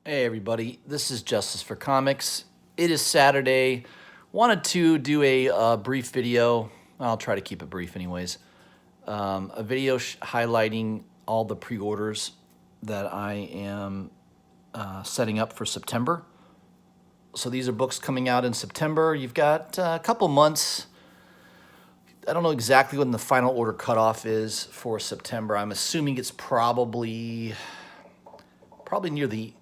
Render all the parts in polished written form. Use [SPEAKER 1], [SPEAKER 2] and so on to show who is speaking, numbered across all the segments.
[SPEAKER 1] Hey everybody, this is Justice for Comics. It is Saturday. Wanted to do a brief video. I'll try to keep it brief, anyways. A video highlighting all the pre-orders that I am setting up for September. So these are books coming out in September. You've got a couple months. I don't know exactly when the final order cutoff is for September. I'm assuming it's probably near the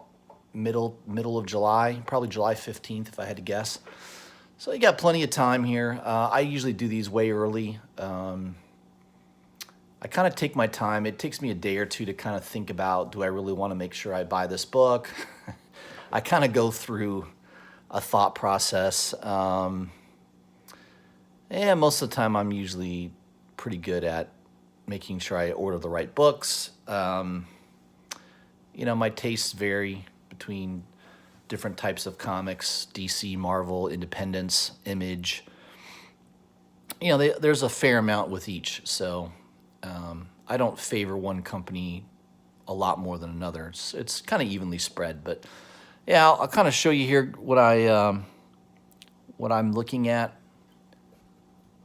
[SPEAKER 1] middle of July, probably July 15th if I had to guess. So you got plenty of time here. I usually do these way early. I kind of take my time. It takes me a day or two to kind of think about, do I really want to make sure I buy this book? I kind of go through a thought process. And most of the time I'm usually pretty good at making sure I order the right books. My tastes vary between different types of comics: DC, Marvel, Independence, Image. There's a fair amount with each, so I don't favor one company a lot more than another. It's kind of evenly spread, but yeah, I'll kind of show you here what I'm looking at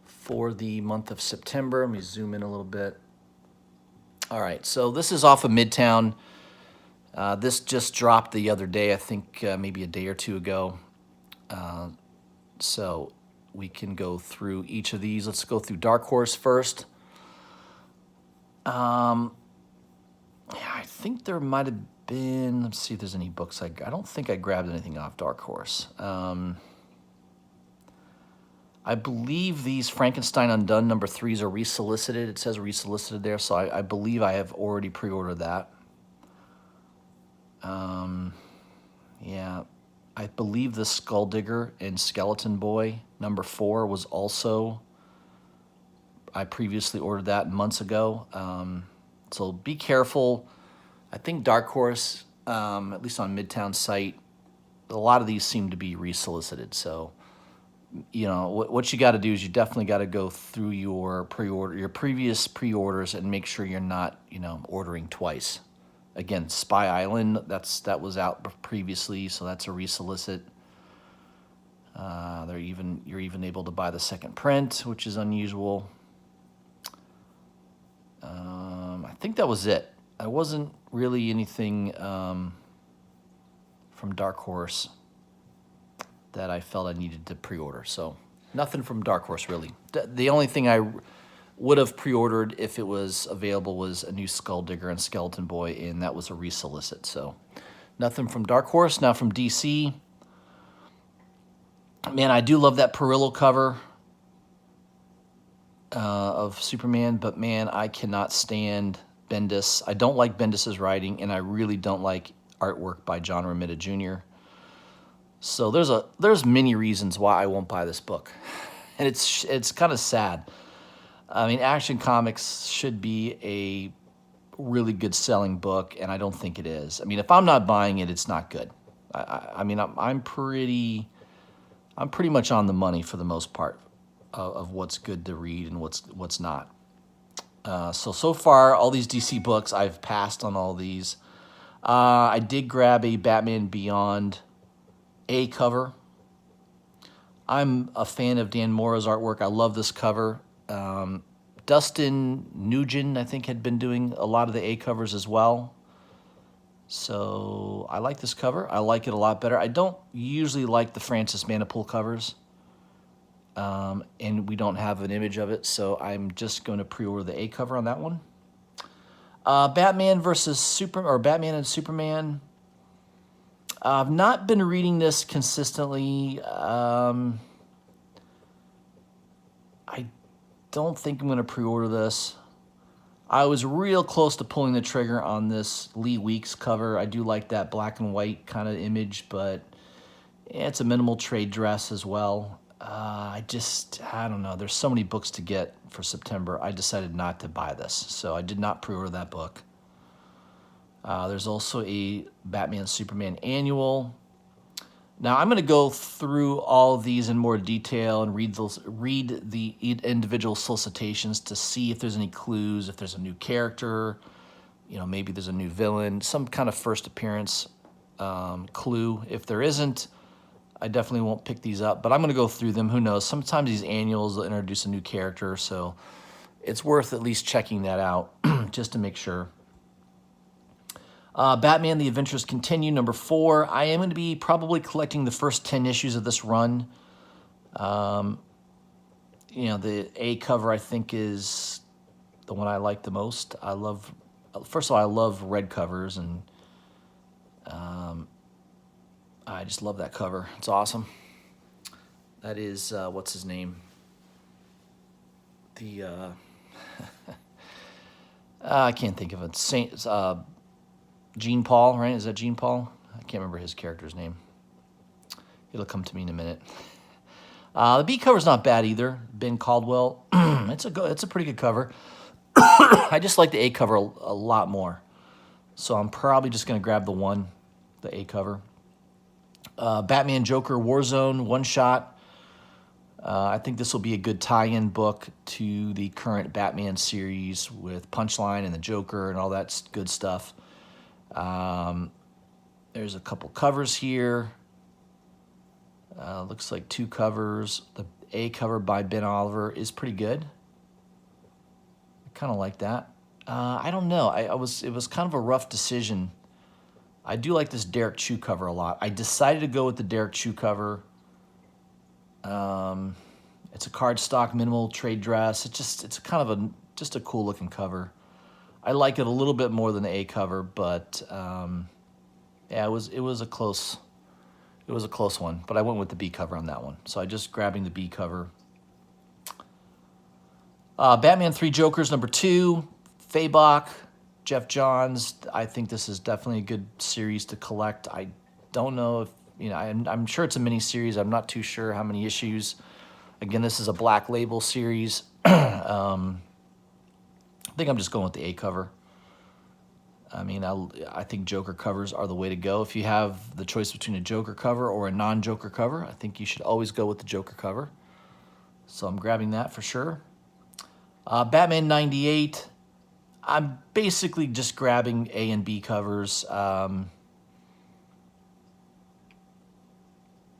[SPEAKER 1] for the month of September. Let me zoom in a little bit. All right, so this is off of Midtown. This just dropped the other day, I think maybe a day or two ago. So we can go through each of these. Let's go through Dark Horse first. Yeah, I think there might have been, let's see if there's any books. I don't think I grabbed anything off Dark Horse. I believe these Frankenstein Undone #3s are resolicited. It says resolicited there, so I believe I have already pre-ordered that. Yeah, I believe the Skulldigger and Skeleton Boy #4 was also, I previously ordered that months ago. So be careful. I think Dark Horse, at least on Midtown site, a lot of these seem to be resolicited. So, what you got to do is you definitely got to go through your previous pre-orders and make sure you're not, ordering twice. Again, Spy Island, that was out previously, so that's a resolicit. You're even able to buy the second print, which is unusual. I think that was it. I wasn't really anything from Dark Horse that I felt I needed to pre-order. So nothing from Dark Horse, really. The only thing I would have pre-ordered if it was available was a new Skulldigger and Skeleton Boy, and that was a resolicit. So nothing from Dark Horse. Now from DC. Man, I do love that Perillo cover of Superman, but man, I cannot stand Bendis. I don't like Bendis's writing, and I really don't like artwork by John Romita Jr. So there's many reasons why I won't buy this book, and it's kind of sad. I mean, Action Comics should be a really good selling book, and I don't think it is. I mean, if I'm not buying it, it's not good. I'm pretty much on the money for the most part of what's good to read and what's not. So far, all these DC books, I've passed on all these. I did grab a Batman Beyond A cover. I'm a fan of Dan Mora's artwork. I love this cover. Dustin Nugent, I think, had been doing a lot of the A covers as well. So I like this cover. I like it a lot better. I don't usually like the Francis Manapul covers. And we don't have an image of it, so I'm just going to pre-order the A cover on that one. Batman and Superman. I've not been reading this consistently. I don't think I'm going to pre-order this. I was real close to pulling the trigger on this Lee Weeks cover. I do like that black and white kind of image, but it's a minimal trade dress as well. I don't know. There's so many books to get for September. I decided not to buy this, so I did not pre-order that book. There's also a Batman Superman annual. Now, I'm going to go through all of these in more detail and read the individual solicitations to see if there's any clues, if there's a new character, maybe there's a new villain, some kind of first appearance. clue. If there isn't, I definitely won't pick these up, but I'm going to go through them. Who knows? Sometimes these annuals will introduce a new character, so it's worth at least checking that out just to make sure. Batman: The Adventures Continue, number 4. I am going to be probably collecting the first 10 issues of this run. The A cover, I think, is the one I like the most. First of all, I love red covers, and I just love that cover. It's awesome. That is, what's his name? I can't think of it. Gene Paul, right? Is that Gene Paul? I can't remember his character's name. It'll come to me in a minute. The B cover's not bad either. Ben Caldwell. It's a pretty good cover. I just like the A cover a lot more. So I'm probably just going to grab the A cover. Batman Joker Warzone, one shot. I think this will be a good tie-in book to the current Batman series with Punchline and the Joker and all that good stuff. There's a couple covers here. Looks like 2 covers. The A cover by Ben Oliver is pretty good. I kind of like that. I don't know. It was kind of a rough decision. I do like this Derek Chew cover a lot. I decided to go with the Derek Chew cover. It's a cardstock minimal trade dress. It's kind of just a cool looking cover. I like it a little bit more than the A cover, but yeah, it was a close one. But I went with the B cover on that one. So I'm just grabbing the B cover. Batman 3 Jokers, number 2. Fabok, Jeff Johns. I think this is definitely a good series to collect. I don't know if, I'm sure it's a mini series. I'm not too sure how many issues. Again, this is a Black Label series. I think I'm just going with the A cover. I mean, I think Joker covers are the way to go. If you have the choice between a Joker cover or a non-Joker cover, I think you should always go with the Joker cover. So I'm grabbing that for sure. Batman 98. I'm basically just grabbing A and B covers.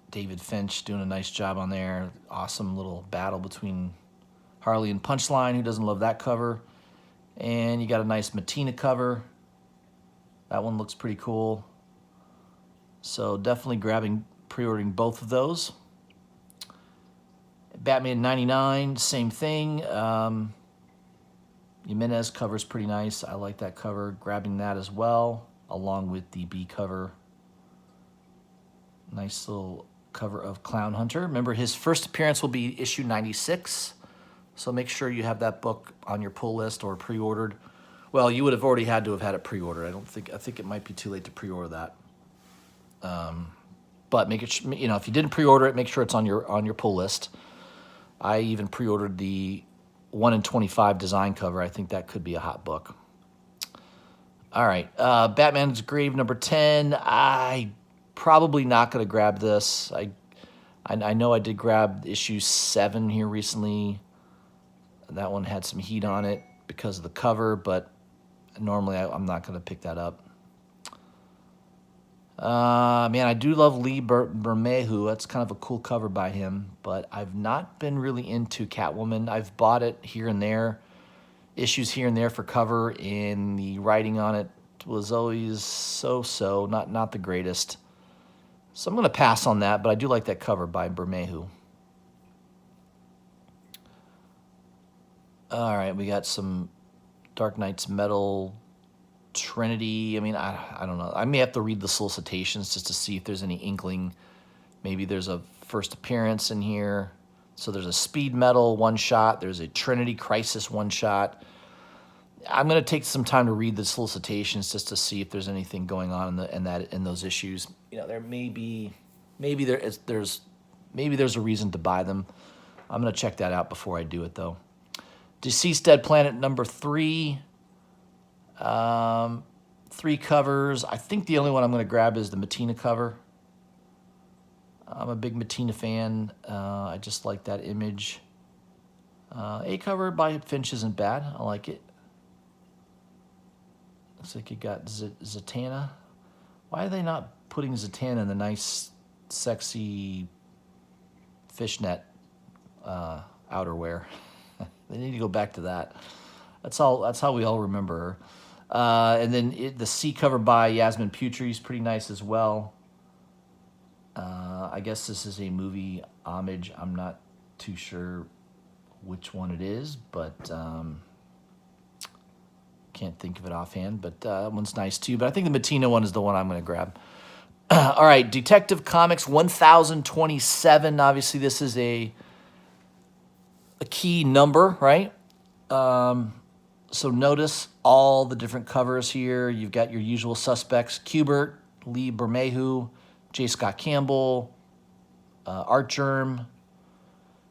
[SPEAKER 1] David Finch doing a nice job on there. Awesome little battle between Harley and Punchline. Who doesn't love that cover? And you got a nice Matina cover. That one looks pretty cool. So definitely pre-ordering both of those. Batman 99, same thing. Jimenez cover's pretty nice. I like that cover. Grabbing that as well, along with the B cover. Nice little cover of Clown Hunter. Remember, his first appearance will be issue 96. So make sure you have that book on your pull list or pre-ordered. Well, you would have already had to have had it pre-ordered. I think it might be too late to pre-order that. But make it, if you didn't pre-order it, make sure it's on your pull list. I even pre-ordered the 1 in 25 design cover. I think that could be a hot book. All right, Batman's Grave number 10. I probably not going to grab this. I know I did grab issue 7 here recently. That one had some heat on it because of the cover, but normally I'm not going to pick that up. Man, I do love Lee Bermejo. That's kind of a cool cover by him, but I've not been really into Catwoman. I've bought it here and there, issues here and there for cover, and the writing on it was always so, not the greatest. So I'm going to pass on that, but I do like that cover by Bermejo. All right, we got some Dark Knight's Metal Trinity. I mean, I don't know. I may have to read the solicitations just to see if there's any inkling. Maybe there's a first appearance in here. So there's a Speed Metal one-shot. There's a Trinity Crisis one-shot. I'm going to take some time to read the solicitations just to see if there's anything going on in those issues. There maybe there's a reason to buy them. I'm going to check that out before I do it, though. Deceased Dead Planet number 3. 3 covers. I think the only one I'm going to grab is the Matina cover. I'm a big Matina fan. I just like that image. A cover by Finch isn't bad. I like it. Looks like you got Zatanna. Why are they not putting Zatanna in the nice, sexy fishnet outerwear. They need to go back to that. That's all. That's how we all remember her. And then the C cover by Yasmin Putri is pretty nice as well. I guess this is a movie homage. I'm not too sure which one it is, but can't think of it offhand. But that one's nice too. But I think the Mattina one is the one I'm going to grab. All right, Detective Comics 1027. Obviously, this is a key number, right? So notice all the different covers here. You've got your usual suspects: Kubert, Lee Bermejo, J. Scott Campbell, Art Germ,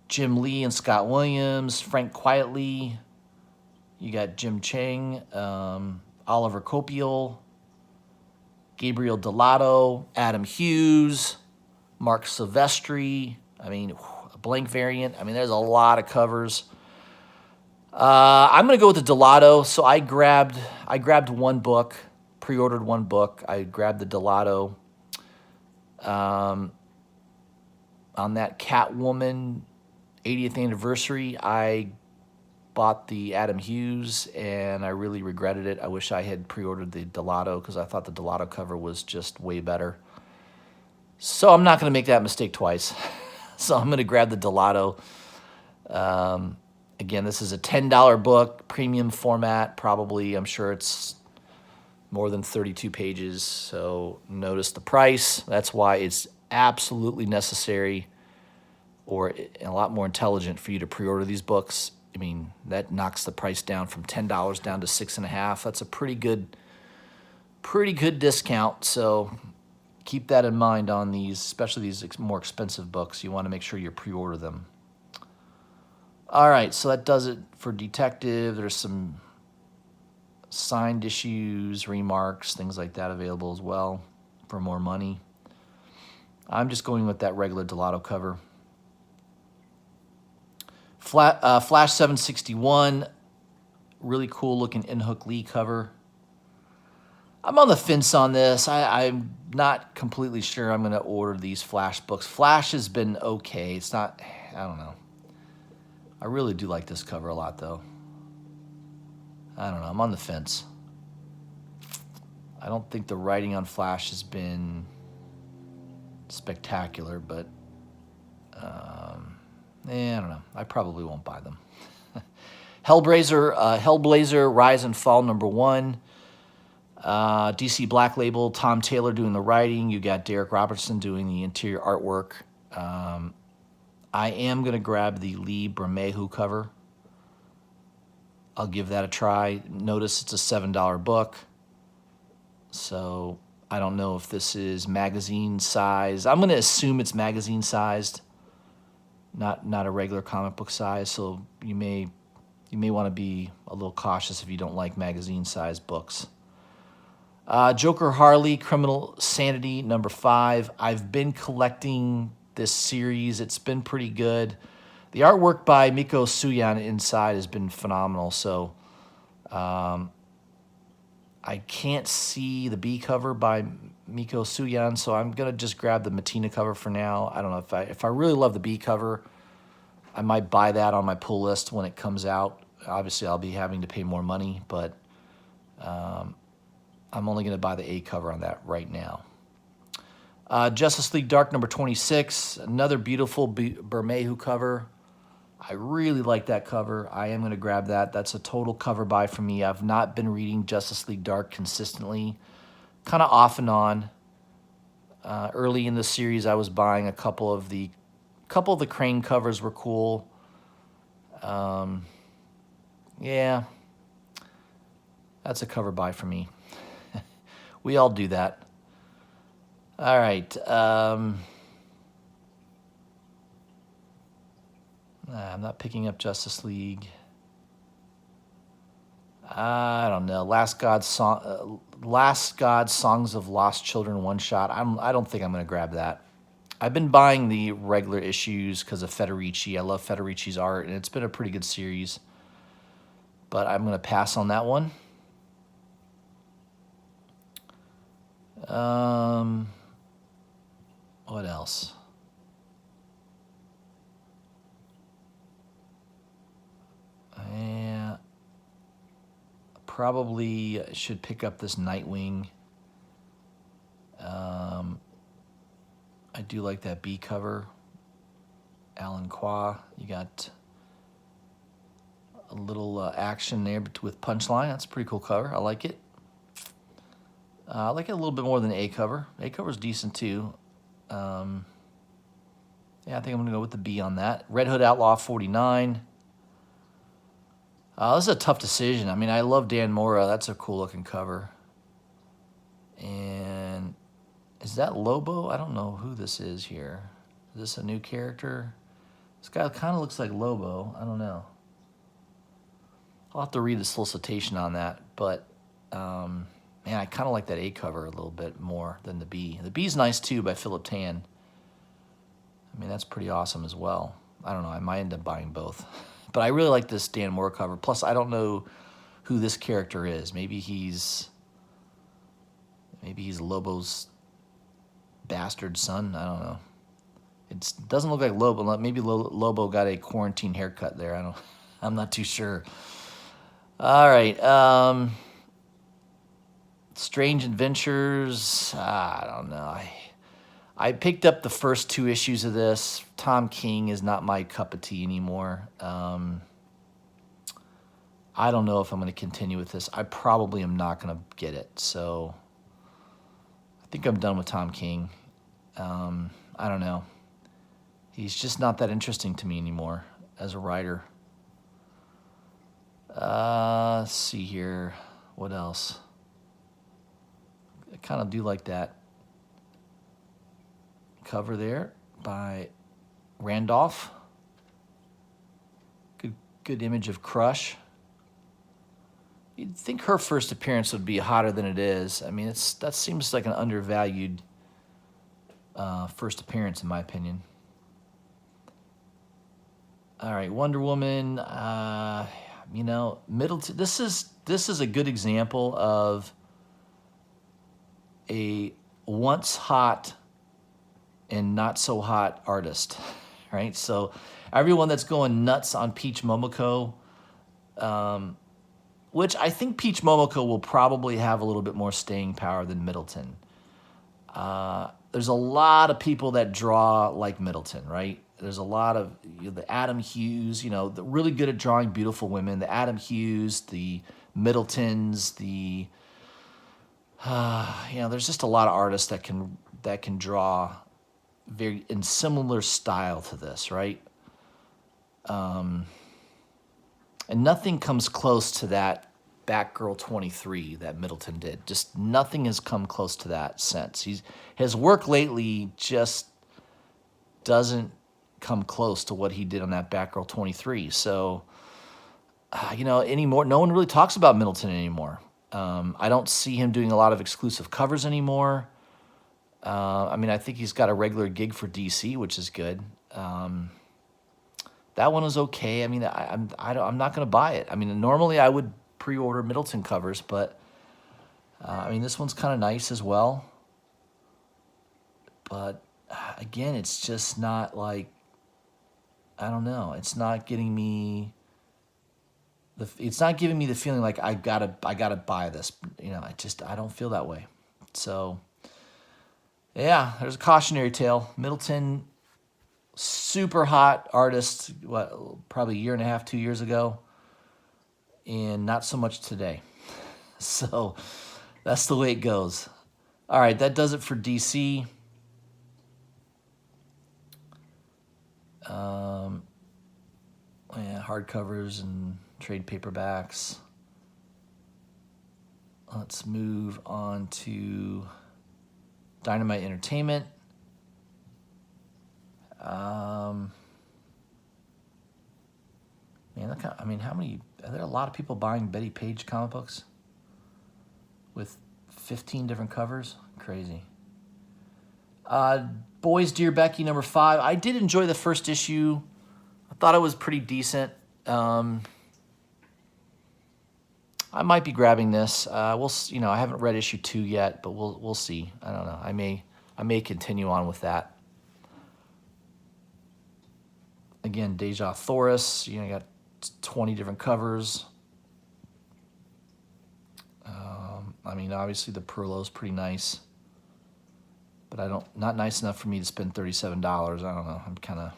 [SPEAKER 1] Jim Lee and Scott Williams, Frank Quietly. You got Jim Chang, Oliver Copiel, Gabriel Delato, Adam Hughes, Mark Silvestri. I mean, a blank variant. I mean, there's a lot of covers. I'm going to go with the Delato. So I grabbed one book, pre-ordered one book. I grabbed the Delato. On that Catwoman 80th anniversary, I bought the Adam Hughes, and I really regretted it. I wish I had pre-ordered the Delato because I thought the Delato cover was just way better. So I'm not going to make that mistake twice. So I'm going to grab the Delato. Again, this is a $10 book, premium format, probably. I'm sure it's more than 32 pages. So notice the price. That's why it's absolutely necessary or a lot more intelligent for you to pre-order these books. I mean, that knocks the price down from $10 down to $6.50. That's a pretty good discount. So keep that in mind on these, especially these more expensive books. You want to make sure you pre-order them. All right, so that does it for Detective. There's some signed issues, remarks, things like that available as well for more money. I'm just going with that regular Delato cover. Flash 761, really cool looking In-Hook Lee cover. I'm on the fence on this. I'm not completely sure I'm going to order these Flash books. Flash has been okay. It's not, I don't know. I really do like this cover a lot, though. I don't know. I'm on the fence. I don't think the writing on Flash has been spectacular, but I don't know. I probably won't buy them. Hellblazer Rise and Fall #1. DC Black Label, Tom Taylor doing the writing. You got Derek Robertson doing the interior artwork. I am going to grab the Lee Bermejo cover. I'll give that a try. Notice it's a $7 book. So I don't know if this is magazine size. I'm going to assume it's magazine sized, not a regular comic book size. So you may want to be a little cautious if you don't like magazine sized books. Joker Harley, Criminal Sanity #5. I've been collecting this series. It's been pretty good. The artwork by Miko Suyan inside has been phenomenal. So I can't see the B cover by Miko Suyan, so I'm going to just grab the Mattina cover for now. I don't know if I really love the B cover, I might buy that on my pull list when it comes out. Obviously, I'll be having to pay more money, but I'm only going to buy the A cover on that right now. Justice League Dark #26, another beautiful Bermejo cover. I really like that cover. I am going to grab that. That's a total cover buy for me. I've not been reading Justice League Dark consistently, kind of off and on. Early in the series, I was buying a couple of the Crane covers were cool. Yeah, that's a cover buy for me. We all do that. All right. I'm not picking up Justice League. I don't know. Last God Songs of Lost Children one shot. I don't think I'm going to grab that. I've been buying the regular issues because of Federici. I love Federici's art, and it's been a pretty good series. But I'm going to pass on that one. What else? Yeah, probably should pick up this Nightwing. I do like that B cover. Alan Qua. You got a little action there with Punchline. That's a pretty cool cover. I like it. I like it a little bit more than A cover. A cover's decent too. Yeah, I think I'm going to go with the B on that. Red Hood Outlaw 49. This is a tough decision. I mean, I love Dan Mora. That's a cool looking cover. And is that Lobo? I don't know who this is here. Is this a new character? This guy kind of looks like Lobo. I don't know. I'll have to read the solicitation on that. But, man, I kind of like that A cover a little bit more than the B. The B's nice, too, by Philip Tan. I mean, that's pretty awesome as well. I don't know. I might end up buying both. But I really like this Dan Moore cover. Plus, I don't know who this character is. Maybe he's Lobo's bastard son. I don't know. It doesn't look like Lobo. Maybe Lobo got a quarantine haircut there. I'm not too sure. All right. Strange Adventures. I don't know. I picked up the first 2 issues of this. Tom King is not my cup of tea anymore. I don't know if I'm going to continue with this. I probably am not going to get it. So I think I'm done with Tom King. I don't know. He's just not that interesting to me anymore as a writer. Let's see here. What else? I kind of do like that cover there by Randolph. Good image of Crush. You'd think her first appearance would be hotter than it is. I mean, that seems like an undervalued first appearance, in my opinion. All right, Wonder Woman. Middleton. This is a good example of a once hot and not so hot artist, right? So everyone that's going nuts on Peach Momoko, which I think Peach Momoko will probably have a little bit more staying power than Middleton. There's a lot of people that draw like Middleton, right? There's a lot of the Adam Hughes, the really good at drawing beautiful women. The Adam Hughes, the Middletons, there's just a lot of artists that can draw very in similar style to this, right? And nothing comes close to that Batgirl 23 that Middleton did. Just nothing has come close to that since. His work lately just doesn't come close to what he did on that Batgirl 23. So, anymore, no one really talks about Middleton anymore. I don't see him doing a lot of exclusive covers anymore. I think he's got a regular gig for DC, which is good. That one was okay. I mean, I'm not going to buy it. I mean, normally I would pre-order Middleton covers, but this one's kind of nice as well. But again, it's just not like, I don't know. It's not getting me. It's not giving me the feeling like I gotta buy this. I don't feel that way. So, yeah, there's a cautionary tale. Middleton, super hot artist. Probably a year and a half, 2 years ago, and not so much today. So, that's the way it goes. All right, that does it for DC. Hardcovers and trade paperbacks. Let's move on to Dynamite Entertainment. How many? Are there a lot of people buying Betty Page comic books with 15 different covers? Crazy. Boys Dear Becky number 5. I did enjoy the first issue. I thought it was pretty decent. I might be grabbing this. We'll, I haven't read issue 2 yet, but we'll see. I don't know. I may continue on with that. Again, Deja Thoris, you got 20 different covers. I mean, obviously the Perlo is pretty nice, but not nice enough for me to spend $37. I don't know. I'm kind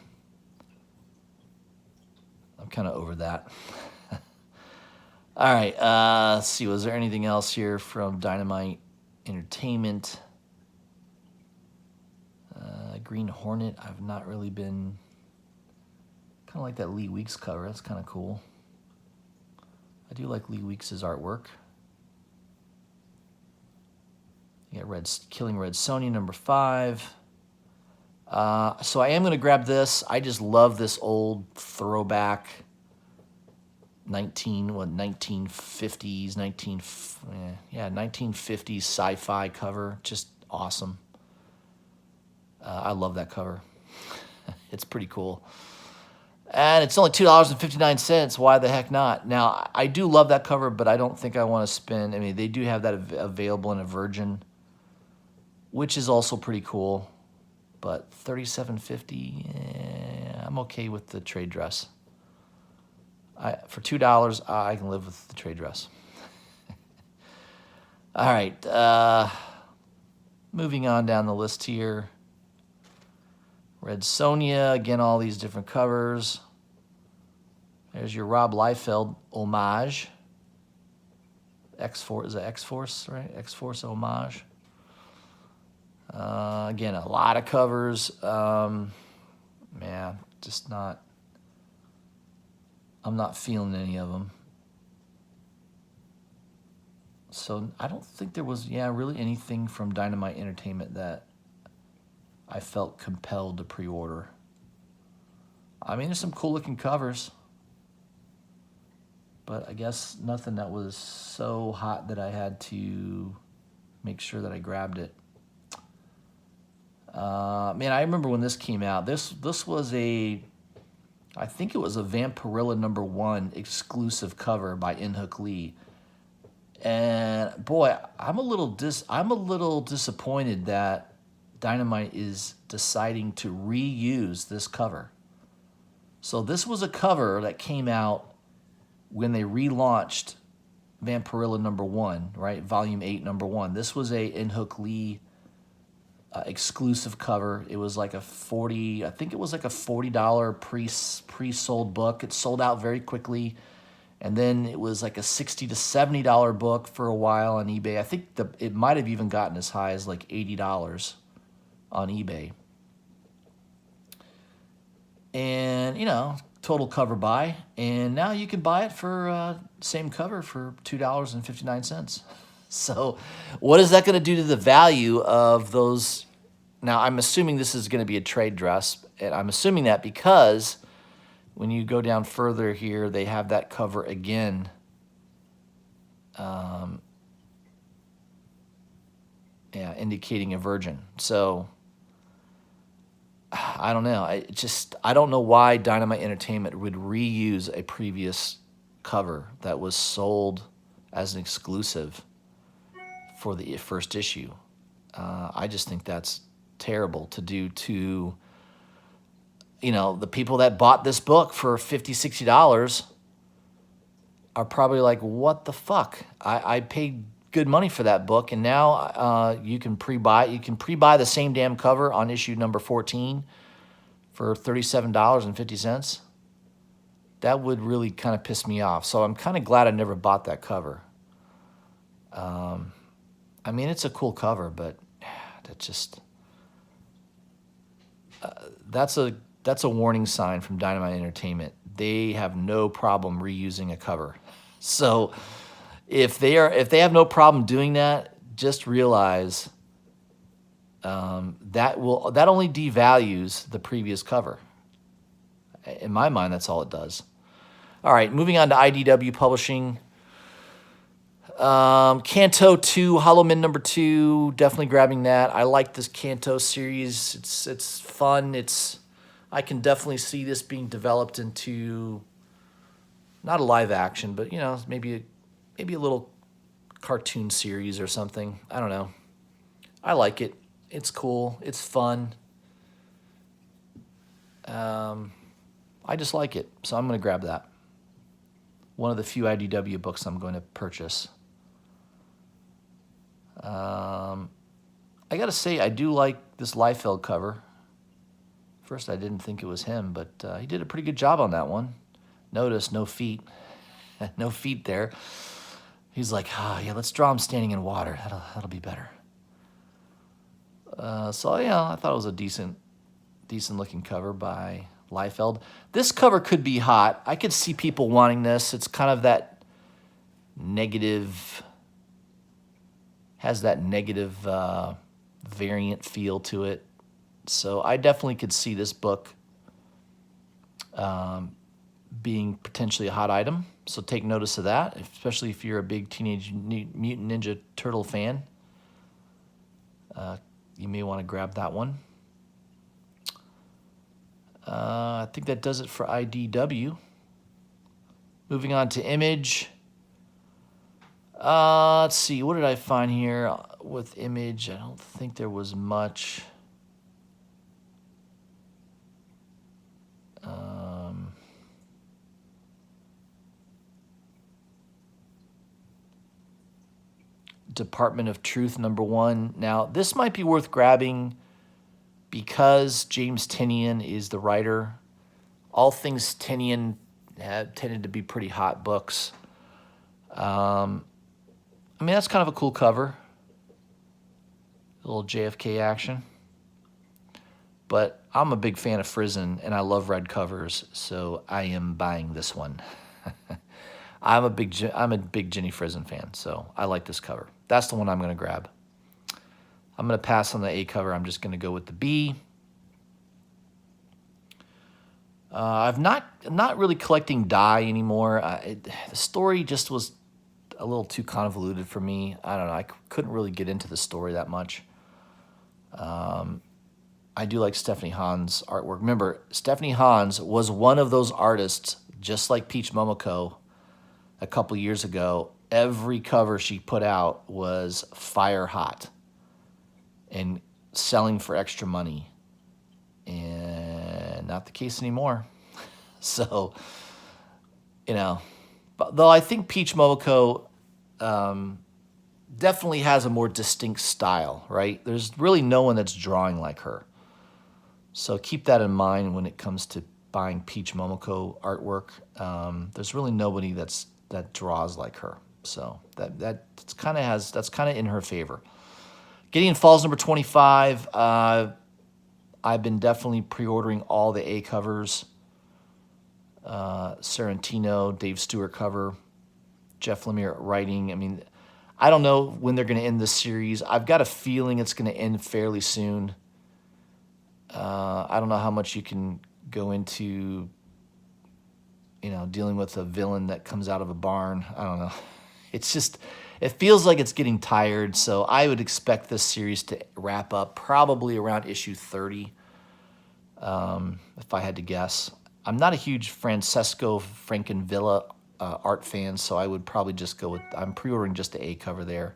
[SPEAKER 1] of over that. All right, let's see. Was there anything else here from Dynamite Entertainment? Green Hornet. I've not really been. Kind of like that Lee Weeks cover. That's kind of cool. I do like Lee Weeks' artwork. You got Killing Red Sonja #5. So I am going to grab this. I just love this old throwback 1950s, 1950s sci-fi cover. Just awesome. I love that cover. It's pretty cool. And it's only $2.59. Why the heck not? Now, I do love that cover, but I don't think I want to spend. I mean, they do have that available in a Virgin, which is also pretty cool. But $37.50, I'm okay with the trade dress. For $2, I can live with the trade dress. All right. Moving on down the list here. Red Sonja, again, all these different covers. There's your Rob Liefeld homage. X-Force, is it X-Force, right? X-Force homage. Again, a lot of covers. Man, just not. I'm not feeling any of them. So I don't think there was, really anything from Dynamite Entertainment that I felt compelled to pre-order. I mean, there's some cool looking covers, but I guess nothing that was so hot that I had to make sure that I grabbed it. Man, I remember when this came out. This was I think it was a Vampirella #1 exclusive cover by In-Hook Lee. And boy, I'm a little disappointed that Dynamite is deciding to reuse this cover. So this was a cover that came out when they relaunched Vampirella #1, right? Volume 8, #1. This was a In-Hook Lee exclusive cover. It was like I think it was like a $40 pre-sold book. It sold out very quickly. And then it was like a $60 to $70 book for a while on eBay. I think it might have even gotten as high as like $80 on eBay. And, total cover buy. And now you can buy it for same cover for $2.59. So what is that going to do to the value of those? Now, I'm assuming this is going to be a trade dress. And I'm assuming that because when you go down further here, they have that cover again. Indicating a Virgin. So I don't know. I don't know why Dynamite Entertainment would reuse a previous cover that was sold as an exclusive for the first issue. I just think that's terrible to do to, the people that bought this book for $50, $60 are probably like, what the fuck? I paid good money for that book, and now you can pre-buy. You can pre-buy the same damn cover on issue #14 for $37.50. That would really kind of piss me off. So I'm kind of glad I never bought that cover. I mean, it's a cool cover, but that just that's a warning sign from Dynamite Entertainment. They have no problem reusing a cover. So if they have no problem doing that, just realize that only devalues the previous cover. In my mind, that's all it does. All right, moving on to IDW Publishing. Kanto 2, Hollow Men #2, definitely grabbing that. I like this Kanto series. It's fun. I can definitely see this being developed into not a live action, but maybe a little cartoon series or something. I don't know. I like it. It's cool. It's fun. I I just like it, so I'm going to grab that. One of the few IDW books I'm going to purchase. I got to say, I do like this Liefeld cover. First, I didn't think it was him, but he did a pretty good job on that one. Notice, no feet. No feet there. He's like, yeah, let's draw him standing in water. That'll be better. So yeah, I thought it was a decent looking cover by Liefeld. This cover could be hot. I could see people wanting this. It's kind of that negative, has that negative variant feel to it. So I definitely could see this book being potentially a hot item. So take notice of that, especially if you're a big Teenage Mutant Ninja Turtle fan. You may want to grab that one. I think that does it for IDW. Moving on to Image. Let's see, what did I find here with Image? I don't think there was much. Department of Truth #1. Now, this might be worth grabbing because James Tynion is the writer. All things Tynion have tended to be pretty hot books. I mean, that's kind of a cool cover. A little JFK action. But I'm a big fan of Frizzen, and I love red covers, so I am buying this one. I'm a big Jenny Frizzen fan, so I like this cover. That's the one I'm going to grab. I'm going to pass on the A cover. I'm just going to go with the B. I'm not really collecting Die anymore. The story just was a little too convoluted for me. I don't know. I couldn't really get into the story that much. I do like Stephanie Hahn's artwork. Remember, Stephanie Hahn's was one of those artists, just like Peach Momoko a couple years ago. Every cover she put out was fire hot and selling for extra money. And not the case anymore. So, you know, though I think Peach Momoko definitely has a more distinct style, right? There's really no one that's drawing like her. So keep that in mind when it comes to buying Peach Momoko artwork. There's really nobody that draws like her. So that's kind of in her favor. Gideon Falls #25. I've been definitely pre-ordering all the A covers. Sorrentino, Dave Stewart cover, Jeff Lemire writing. I mean, I don't know when they're going to end this series. I've got a feeling it's going to end fairly soon. I don't know how much you can go into, dealing with a villain that comes out of a barn. I don't know. It's just, it feels like it's getting tired. So I would expect this series to wrap up probably around issue 30, if I had to guess. I'm not a huge Francesco Francavilla art fan, so I would probably just go with, I'm pre-ordering just the A cover there.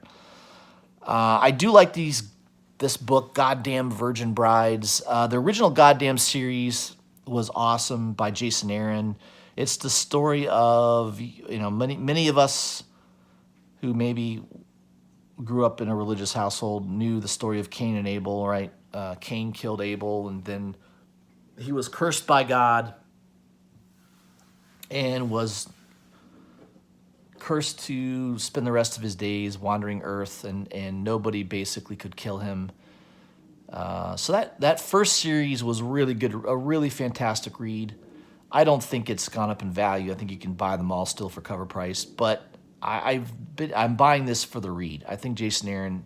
[SPEAKER 1] I do like this book, Goddamn Virgin Brides. The original Goddamn series was awesome by Jason Aaron. It's the story of, many of us who maybe grew up in a religious household knew the story of Cain and Abel, right? Cain killed Abel, and then he was cursed by God and was cursed to spend the rest of his days wandering earth, and nobody basically could kill him. So that first series was really good, a really fantastic read. I don't think it's gone up in value. I think you can buy them all still for cover price, but I'm buying this for the read. I think Jason Aaron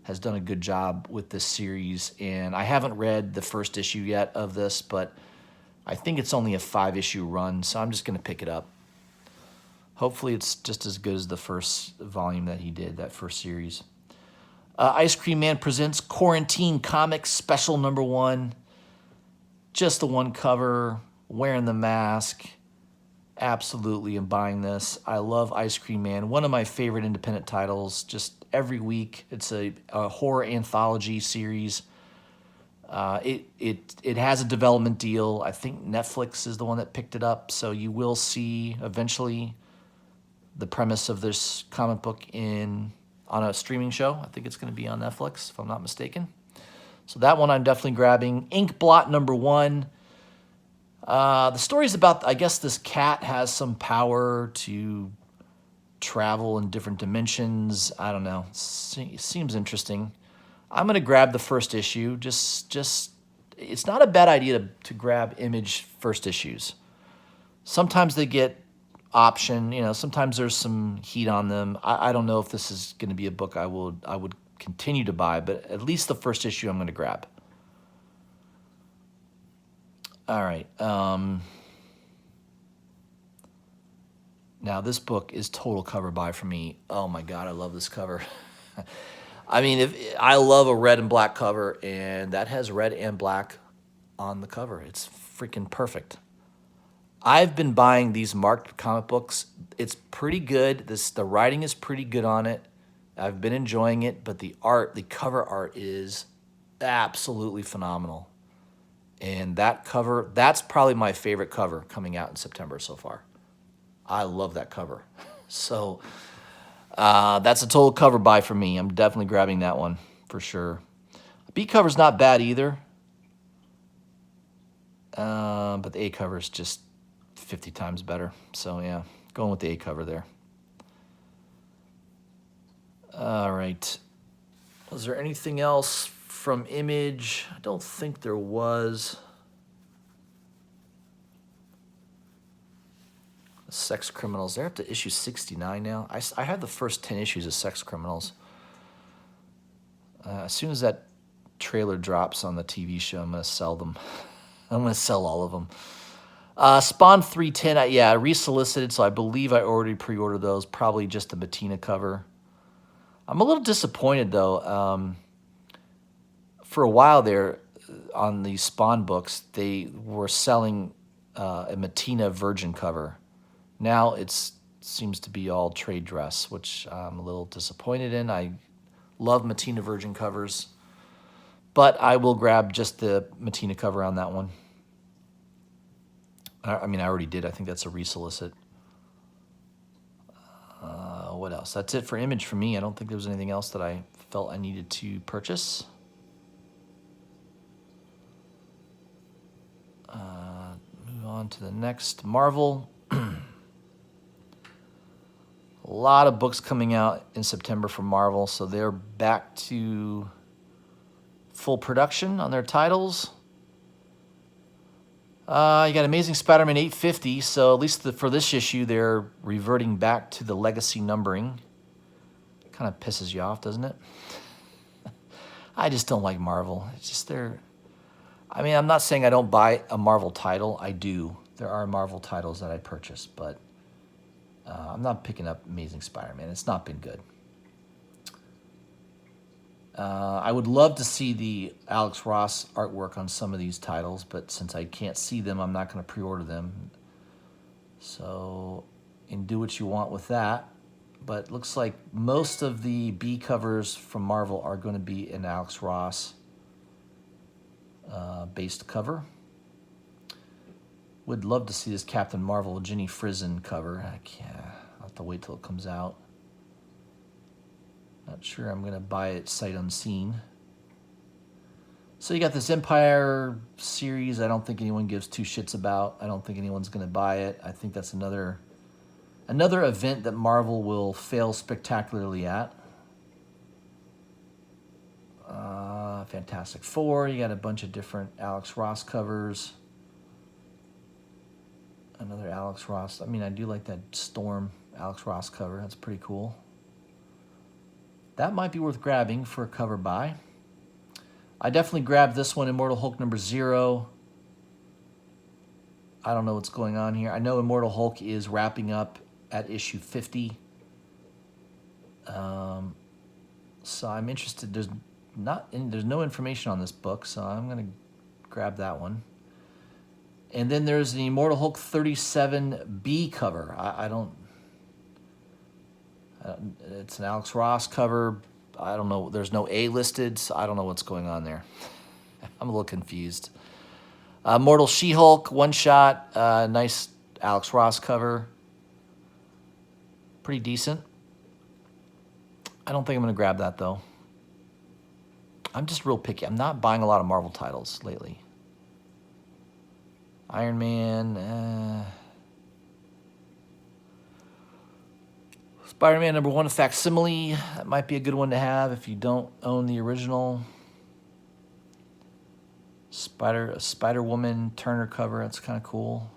[SPEAKER 1] has done a good job with this series, and I haven't read the first issue yet of this, but I think it's only a 5-issue run, so I'm just going to pick it up. Hopefully it's just as good as the first volume that he did, that first series. Ice Cream Man presents Quarantine Comics Special #1. Just the one cover, wearing the mask. Absolutely am buying this. I love Ice Cream Man. One of my favorite independent titles, just every week. It's a horror anthology series. It has a development deal. I think Netflix is the one that picked it up, so you will see eventually the premise of this comic book on a streaming show. I think it's going to be on Netflix, if I'm not mistaken. So that one I'm definitely grabbing. Ink Blot #1. The story's about, I guess this cat has some power to travel in different dimensions. I don't know. Seems interesting. I'm going to grab the first issue. Just it's not a bad idea to grab Image first issues. Sometimes they get option, sometimes there's some heat on them. I don't know if this is going to be a book I would continue to buy, but at least the first issue I'm going to grab. All right. Now this book is total cover buy for me. Oh my God, I love this cover. I mean, if I love a red and black cover, and that has red and black on the cover. It's freaking perfect. I've been buying these marked comic books. It's pretty good. The writing is pretty good on it. I've been enjoying it, but the cover art is absolutely phenomenal. And that cover, that's probably my favorite cover coming out in September so far. I love that cover. So that's a total cover buy for me. I'm definitely grabbing that one for sure. B cover's not bad either. But the A cover is just 50 times better. So yeah, going with the A cover there. All right. Was there anything else from Image? I don't think there was. Sex Criminals. They're up to issue 69 now. I had the first 10 issues of Sex Criminals. As soon as that trailer drops on the TV show, I'm going to sell them. I'm going to sell all of them. Spawn 310, I resolicited, so I believe I already pre-ordered those. Probably just the Bettina cover. I'm a little disappointed, though. For a while there, on the Spawn books, they were selling a Bettina Virgin cover. Now it seems to be all trade dress, which I'm a little disappointed in. I love Bettina Virgin covers, but I will grab just the Bettina cover on that one. I mean, I already did. I think that's a resolicit. What else? That's it for Image for me. I don't think there was anything else that I felt I needed to purchase. Move on to the next. Marvel. A lot of books coming out in September for Marvel, so they're back to full production on their titles. You got Amazing Spider-Man 850, so at least for this issue, they're reverting back to the legacy numbering. Kind of pisses you off, doesn't it? I just don't like Marvel. It's just I'm not saying I don't buy a Marvel title. I do. There are Marvel titles that I purchase, but I'm not picking up Amazing Spider-Man. It's not been good. I would love to see the Alex Ross artwork on some of these titles, but since I can't see them, I'm not going to pre-order them. So, and do what you want with that. But it looks like most of the B covers from Marvel are going to be an Alex Ross based cover. Would love to see this Captain Marvel Jenny Frison cover. I'll have to wait till it comes out. Not sure I'm going to buy it sight unseen. So you got this Empire series I don't think anyone gives two shits about. I don't think anyone's going to buy it. I think that's another event that Marvel will fail spectacularly at. Fantastic Four. You got a bunch of different Alex Ross covers. Another Alex Ross. I mean, I do like that Storm Alex Ross cover. That's pretty cool. That might be worth grabbing for a cover buy. I definitely grabbed this one, Immortal Hulk #0. I don't know what's going on here. I know Immortal Hulk is wrapping up at issue 50. So I'm interested. There's no information on this book, so I'm going to grab that one. And then there's the Immortal Hulk 37B cover. I don't... it's an Alex Ross cover. I don't know. There's no A listed, so I don't know what's going on there. I'm a little confused. Mortal She-Hulk, one shot. Nice Alex Ross cover. Pretty decent. I don't think I'm going to grab that, though. I'm just real picky. I'm not buying a lot of Marvel titles lately. Iron Man. Spider-Man #1 facsimile. That might be a good one to have if you don't own the original. Spider-Woman Turner cover. That's kind of cool.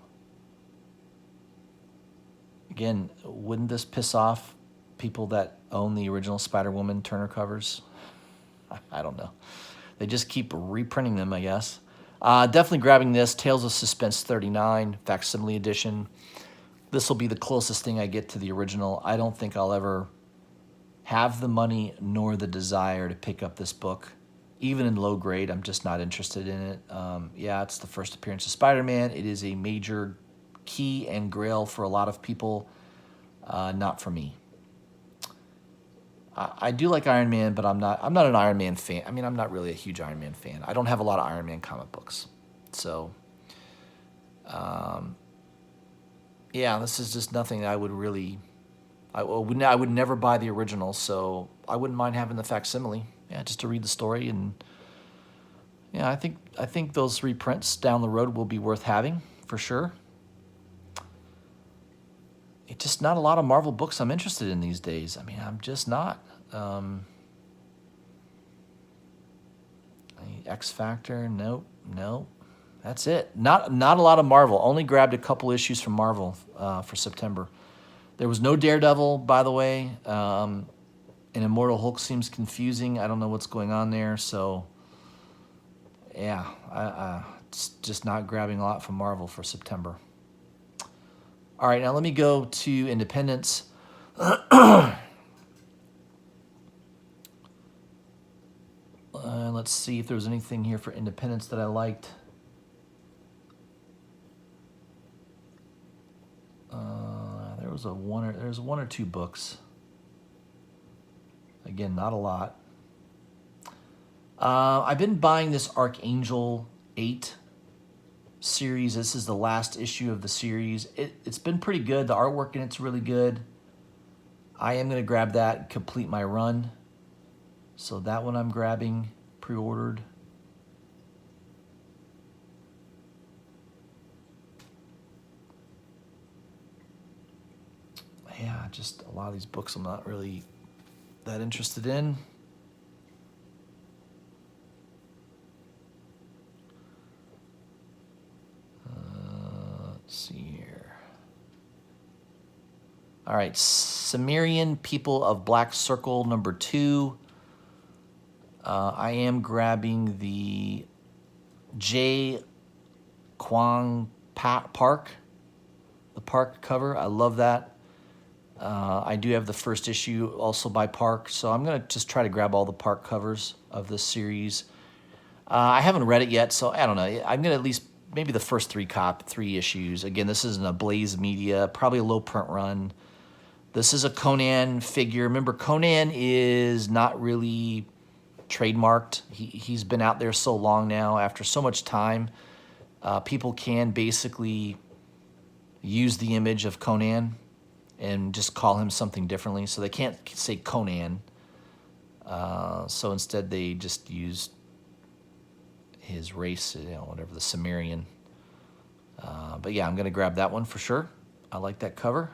[SPEAKER 1] Again, wouldn't this piss off people that own the original Spider-Woman Turner covers? I don't know. They just keep reprinting them, I guess. Definitely grabbing this. Tales of Suspense 39, facsimile edition. This will be the closest thing I get to the original. I don't think I'll ever have the money nor the desire to pick up this book. Even in low grade, I'm just not interested in it. Yeah, it's the first appearance of Spider-Man. It is a major key and grail for a lot of people, not for me. I do like Iron Man, but I'm not an Iron Man fan. I mean, I'm not really a huge Iron Man fan. I don't have a lot of Iron Man comic books. So, yeah, this is just nothing I would really... I would never buy the original, so I wouldn't mind having the facsimile. Yeah, just to read the story. And yeah, I think those reprints down the road will be worth having, for sure. It's just not a lot of Marvel books I'm interested in these days. I mean, I'm just not. X Factor, nope. That's it. Not a lot of Marvel. Only grabbed a couple issues from Marvel for September. There was no Daredevil, by the way. And Immortal Hulk seems confusing. I don't know what's going on there. So, yeah, it's just not grabbing a lot from Marvel for September. All right, now let me go to Independence. Let's see if there was anything here for Independence that I liked. There's one or two books. Again, not a lot. I've been buying this Archangel 8 series. This is the last issue of the series. It's been pretty good. The artwork in it's really good. I am going to grab that and complete my run. So that one I'm grabbing, pre-ordered. Yeah, just a lot of these books I'm not really that interested in. Let's see here. All right, Sumerian People of Black Circle #2. I am grabbing the J. Kwang Park, the Park cover. I love that. I do have the first issue also by Park, so I'm going to just try to grab all the Park covers of this series. I haven't read it yet, so I don't know. I'm going to at least maybe the first three issues. Again, this isn't a Blaze Media, probably a low print run. This is a Conan figure. Remember, Conan is not really trademarked. He's been out there so long now. After so much time, people can basically use the image of Conan and just call him something differently. So they can't say Conan. So instead they just use his race, whatever, the Sumerian. But yeah, I'm going to grab that one for sure. I like that cover.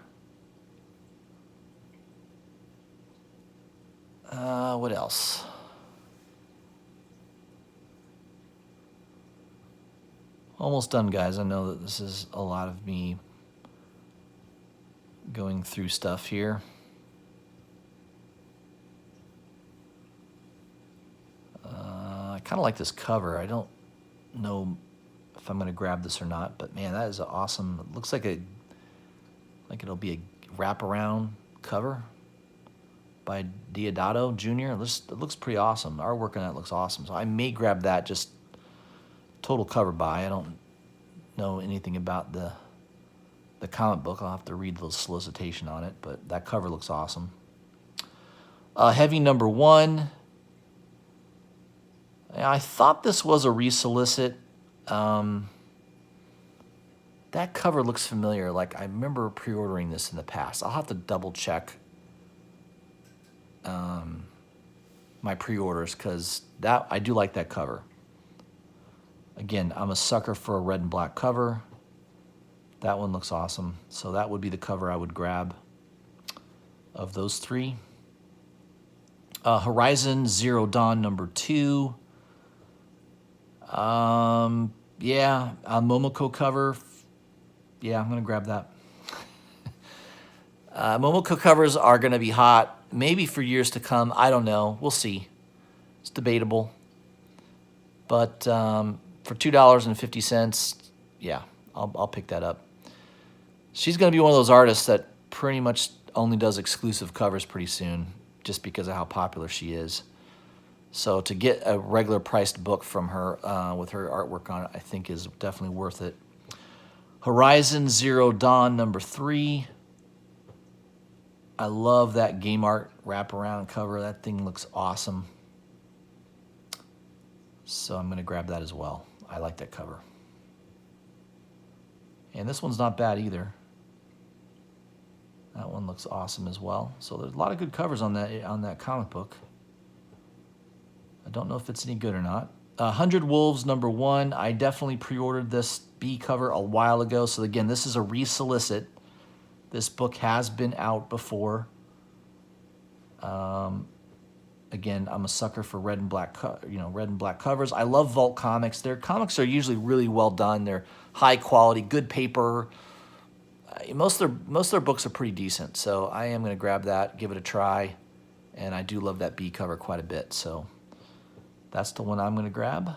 [SPEAKER 1] What else? Almost done, guys. I know that this is a lot of me going through stuff here. I kind of like this cover. I don't know if I'm going to grab this or not, but man, that is awesome. It looks like it'll be a wraparound cover by Deodato Jr. It looks pretty awesome. Our work on that looks awesome. So I may grab that, just total cover buy. I don't know anything about the comic book. I'll have to read the solicitation on it, but that cover looks awesome. Heavy #1. I thought this was a resolicit. Um, that cover looks familiar. Like I remember pre-ordering this in the past. I'll have to double check my pre-orders because that I do like that cover. Again, I'm a sucker for a red and black cover. That one looks awesome. So that would be the cover I would grab of those three. Horizon Zero Dawn #2. Yeah, a Momoko cover. Yeah, I'm gonna grab that. Momoko covers are gonna be hot, maybe for years to come. I don't know. We'll see. It's debatable. But for $2.50, yeah, I'll pick that up. She's gonna be one of those artists that pretty much only does exclusive covers pretty soon, just because of how popular she is. So to get a regular priced book from her with her artwork on it, I think is definitely worth it. Horizon Zero Dawn #3. I love that game art wraparound cover. That thing looks awesome. So I'm going to grab that as well. I like that cover. And this one's not bad either. That one looks awesome as well. So there's a lot of good covers on that comic book. I don't know if it's any good or not. 100 Wolves #1. I definitely pre-ordered this B cover a while ago. So again, this is a resolicit. This book has been out before. Again, I'm a sucker for red and black covers. I love Vault Comics. Their comics are usually really well done. They're high quality, good paper. Most of their books are pretty decent. So I am going to grab that, give it a try, and I do love that B cover quite a bit. So that's the one I'm going to grab.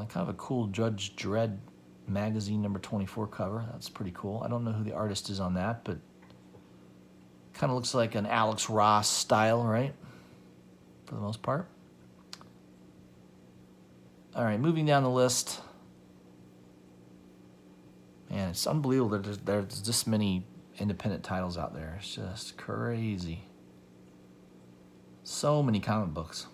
[SPEAKER 1] Kind of a cool Judge Dredd magazine #24 cover. That's pretty cool. I don't know who the artist is on that, but kind of looks like an Alex Ross style, right? For the most part. All right, moving down the list. Man, it's unbelievable that there's this many independent titles out there. It's just crazy. So many comic books.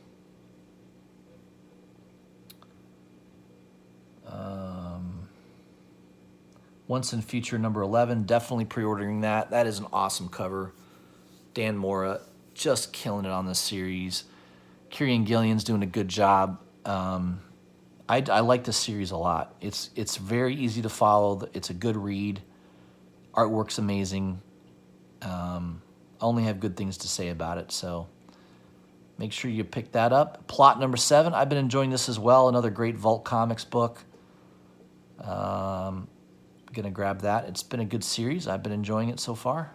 [SPEAKER 1] Once and Future #11, definitely pre-ordering that. That is an awesome cover. Dan Mora just killing it on this series. Kieran Gillian's doing a good job. I like this series a lot. It's very easy to follow. It's a good read. Artwork's amazing. Only have good things to say about it. So make sure you pick that up. Plot #7. I've been enjoying this as well. Another great Vault Comics book. Gonna grab that. It's been a good series. I've been enjoying it so far.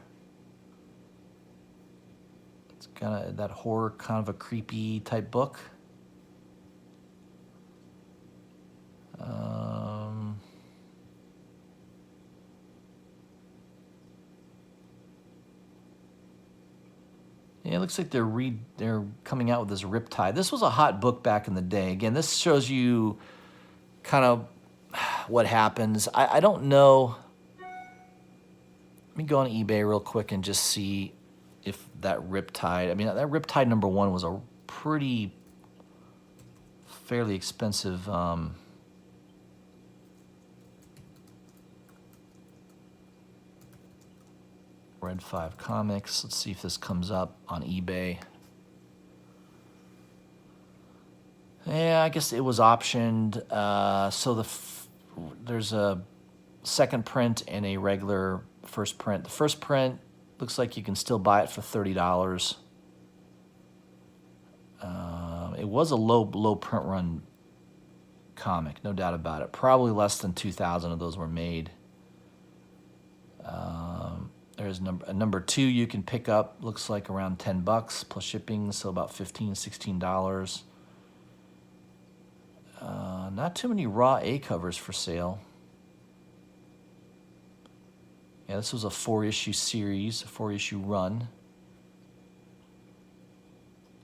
[SPEAKER 1] It's kind of that horror, kind of a creepy type book. Yeah, it looks like they're coming out with this Riptide. This was a hot book back in the day. Again, this shows you kind of what happens. I don't know. Let me go on eBay real quick and just see if that Riptide. I mean, that Riptide #1 was a fairly expensive. Red 5 Comics. Let's see if this comes up on eBay. Yeah, I guess it was optioned. So there's a second print and a regular first print. The first print looks like you can still buy it for $30. It was a low print run comic, no doubt about it. Probably less than 2,000 of those were made. There's number 2 you can pick up. Looks like around $10 plus shipping, so about $15, $16. Not too many raw A covers for sale. Yeah, this was a 4-issue series, a 4-issue run.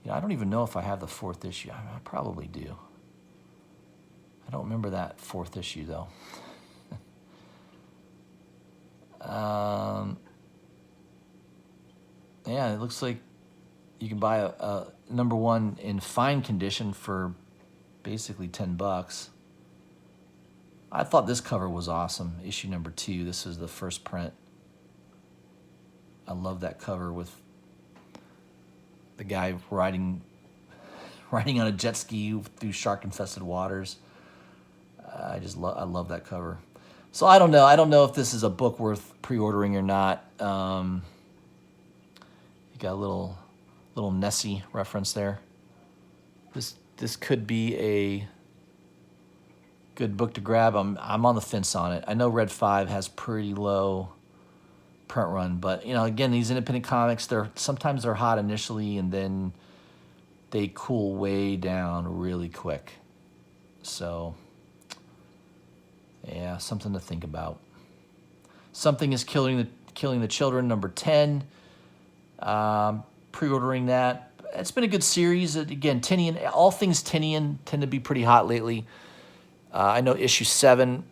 [SPEAKER 1] Yeah, I don't even know if I have the 4th issue. I probably do. I don't remember that 4th issue though. Yeah, it looks like You can buy a number one in fine condition for basically $10. I thought this cover was awesome. Issue number 2. This is the first print. I love that cover with the guy riding on a jet ski through shark-infested waters. I love that cover. So I don't know. I don't know if this is a book worth pre-ordering or not. You got a little Nessie reference there. This could be a good book to grab. I'm on the fence on it. I know Red 5 has pretty low print run, but again, these independent comics, sometimes they're hot initially and then they cool way down really quick. So yeah, something to think about. Something is killing the children, number 10. Pre-ordering that. It's been a good series. Again, Tinian, all things Tinian tend to be pretty hot lately. I know issue 7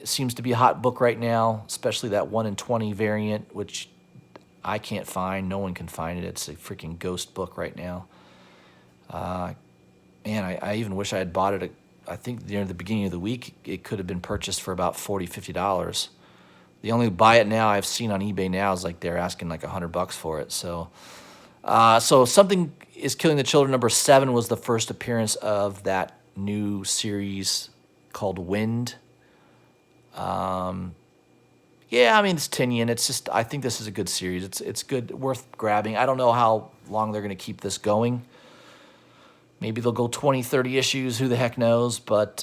[SPEAKER 1] seems to be a hot book right now, especially that 1 in 20 variant, which I can't find. No one can find it. It's a freaking ghost book right now. Man, I even wish I had bought it. I think near the beginning of the week, it could have been purchased for about $40, $50. The only buy it now I've seen on eBay now is like they're asking like $100 for it. So Something is Killing the Children number 7 was the first appearance of that new series called Wind. Yeah, I mean, it's Tinian. It's just, I think this is a good series. It's good, worth grabbing. I don't know how long they're going to keep this going. Maybe they'll go 20, 30 issues. Who the heck knows? But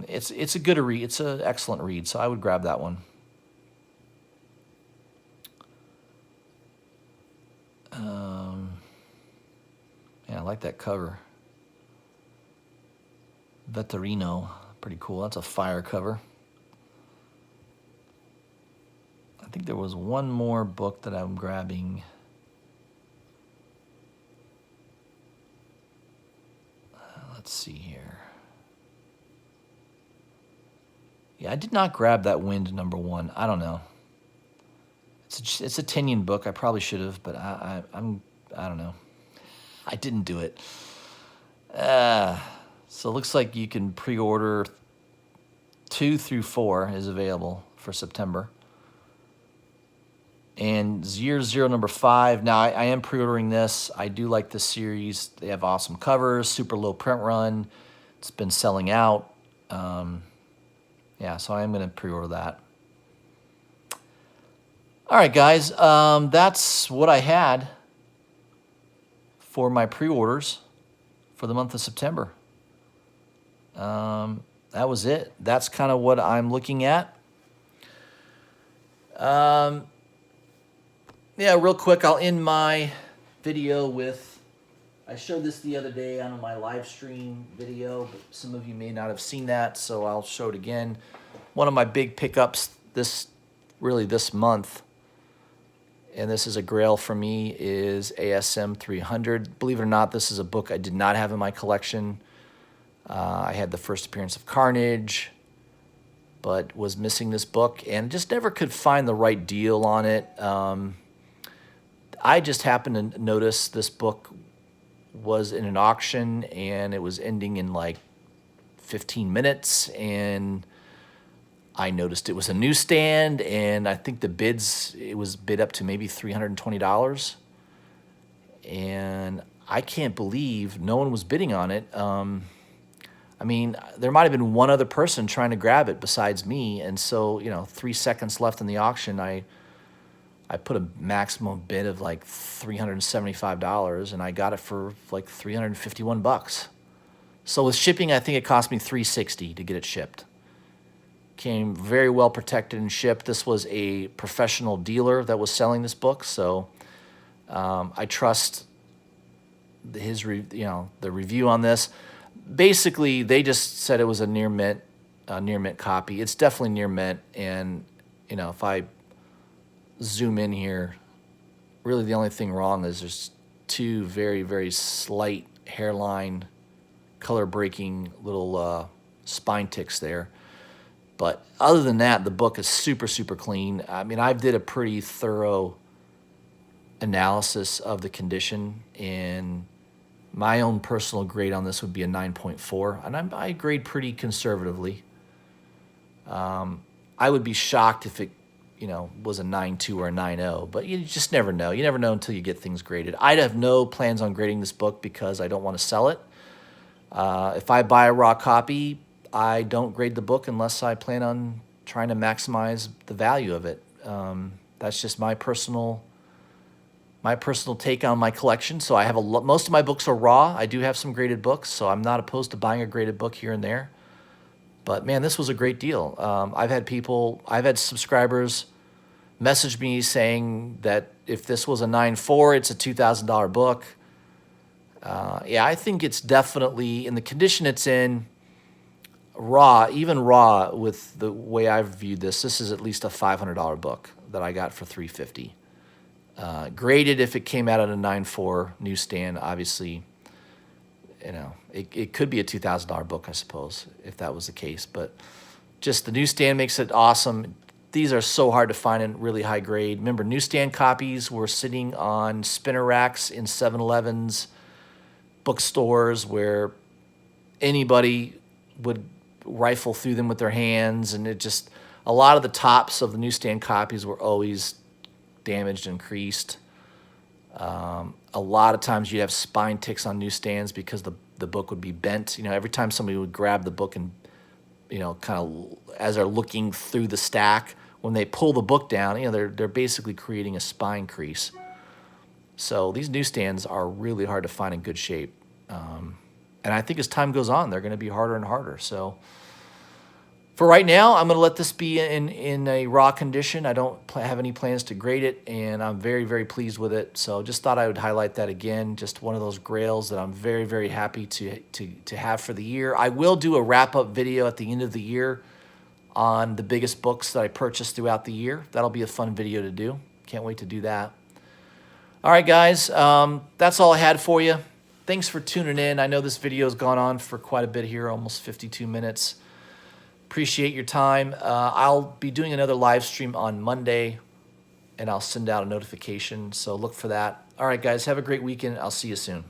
[SPEAKER 1] it's a good read. It's an excellent read. So I would grab that one. Yeah, I like that cover. Veterino, pretty cool. That's a fire cover. I think there was one more book that I'm grabbing. Let's see here. Yeah, I did not grab that Wind number 1. I don't know. It's a Tinian book. I probably should have, but I don't know. I didn't do it. So it looks like you can pre-order 2 through 4 is available for September. And Year Zero number 5. Now, I am pre-ordering this. I do like this series. They have awesome covers, super low print run. It's been selling out. Yeah, so I am going to pre-order that. All right, guys. That's what I had for my pre-orders for the month of September. That was it. That's kind of what I'm looking at. Yeah, real quick, I'll end my video with, I showed this the other day on my live stream video, but some of you may not have seen that, so I'll show it again. One of my big pickups this month, and this is a grail for me, is ASM 300. Believe it or not, this is a book I did not have in my collection. I had the first appearance of Carnage, but was missing this book and just never could find the right deal on it. I just happened to notice this book was in an auction and it was ending in like 15 minutes, and I noticed it was a newsstand, and I think it was bid up to maybe $320, and I can't believe no one was bidding on it. I mean, there might have been one other person trying to grab it besides me, and so 3 seconds left in the auction, I put a maximum bid of like $375, and I got it for like $351. So with shipping, I think it cost me $360 to get it shipped. Came very well protected and shipped. This was a professional dealer that was selling this book, so I trust his the review on this. Basically, they just said it was a near mint copy. It's definitely near mint, and if I zoom in here, really the only thing wrong is there's 2 very, very slight hairline, color breaking little spine ticks there. But other than that, the book is super, super clean. I mean, I did a pretty thorough analysis of the condition, and my own personal grade on this would be a 9.4, and I grade pretty conservatively. I would be shocked if it, was a 9.2 or a 9.0, but you just never know. You never know until you get things graded. I'd have no plans on grading this book because I don't want to sell it. If I buy a raw copy, I don't grade the book unless I plan on trying to maximize the value of it. That's just my personal take on my collection. So I have most of my books are raw. I do have some graded books, so I'm not opposed to buying a graded book here and there. But man, this was a great deal. I've had subscribers message me saying that if this was a 9.4, it's a $2,000 book. Yeah, I think it's definitely, in the condition it's in, raw, even raw with the way I've viewed this is at least a $500 book that I got for $350. Graded, if it came out at a 9.4 newsstand, obviously, it could be a $2,000 book, I suppose, if that was the case. But just the newsstand makes it awesome. These are so hard to find in really high grade. Remember, newsstand copies were sitting on spinner racks in 7-Elevens, bookstores, where anybody would rifle through them with their hands, and a lot of the tops of the newsstand copies were always damaged and creased. A lot of times you'd have spine ticks on newsstands because the book would be bent. Every time somebody would grab the book and, kind of as they're looking through the stack, when they pull the book down, they're basically creating a spine crease. So these newsstands are really hard to find in good shape. And I think as time goes on, they're going to be harder and harder. So for right now, I'm going to let this be in a raw condition. I don't have any plans to grade it, and I'm very, very pleased with it. So just thought I would highlight that again. Just one of those grails that I'm very, very happy to have for the year. I will do a wrap-up video at the end of the year on the biggest books that I purchased throughout the year. That'll be a fun video to do. Can't wait to do that. All right, guys, that's all I had for you. Thanks for tuning in. I know this video has gone on for quite a bit here, almost 52 minutes. Appreciate your time. I'll be doing another live stream on Monday, and I'll send out a notification, so look for that. All right, guys, have a great weekend. I'll see you soon.